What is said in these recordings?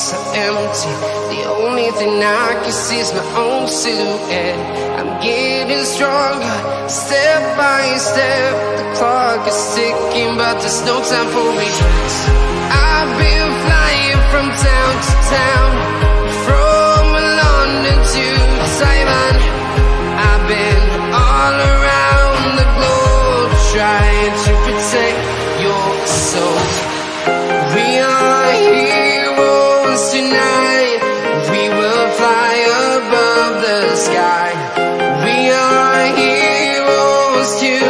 streets are empty. The only thing I can see is my own silhouette. I'm getting stronger, step by step. The clock is ticking, but there's no time for regrets. I've been flying from town to town, from London to Taiwan. I've been all around the globe, trying to protect your soul. We are heroes tonight. We will fly above the sky. We are heroes tonight.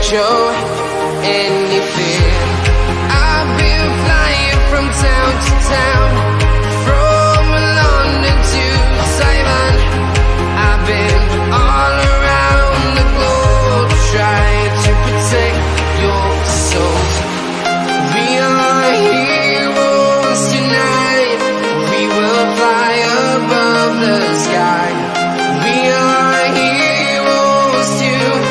Show any fear. I've been flying from town to town, from London to Taiwan. I've been all around the globe, trying to protect your soul. We are heroes tonight. We will fly above the sky. We are heroes tonight.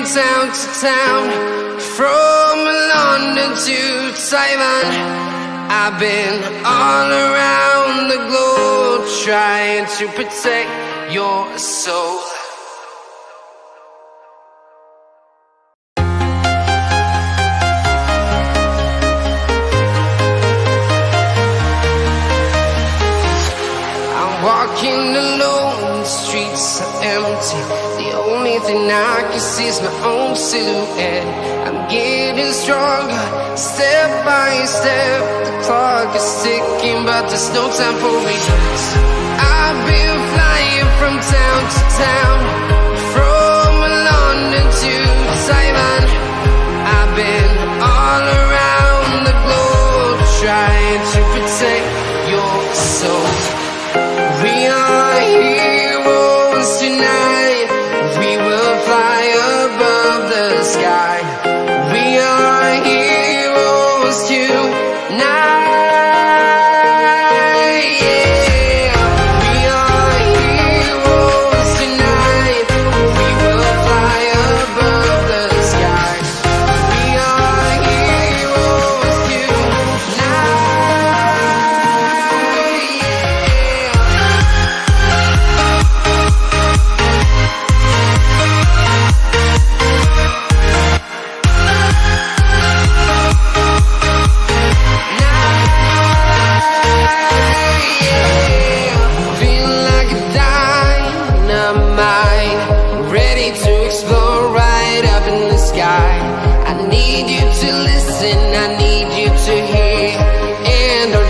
Town to town, from London to Taiwan. I've been all around the globe, trying to protect your soul. I'm walking alone, the streets are empty. The only thing I can see is my own silhouette. I'm getting stronger, step by step. The clock is ticking, but there's no time for regrets. I've been flying from town to town, from London to Taiwan. I've been all around the globe, trying to protect your soul. We are heroes tonight. We will fly above the sky. We are heroes tonight. We are heroes tonight. We will fly above the sky. We are heroes tonight.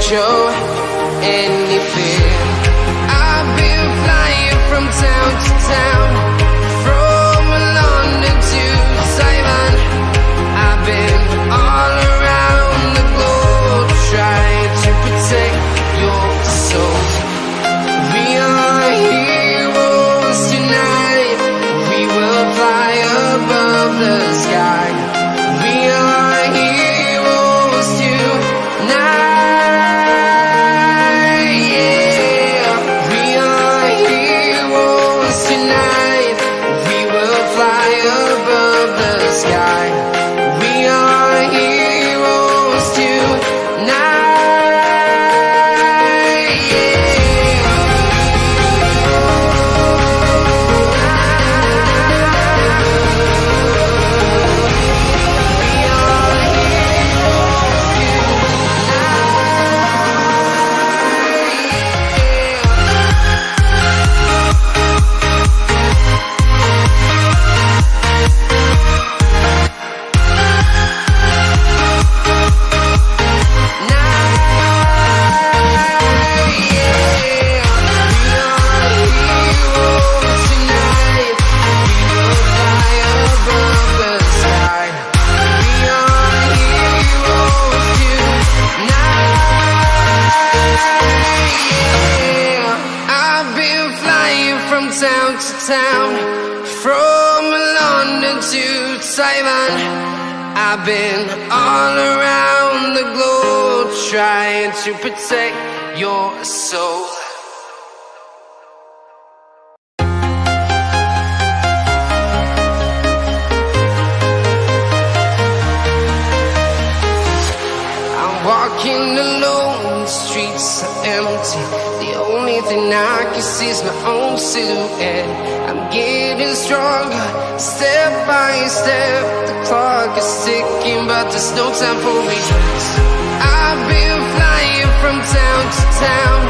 show any fear. I've been flying from town to town, from London to to Taiwan. I've been all around the globe trying to protect your soul. Walking alone, the streets are empty. The only thing I can see is my own silhouette. I'm getting stronger, step by step. The clock is ticking, but there's no time for me. I've been flying from town to town,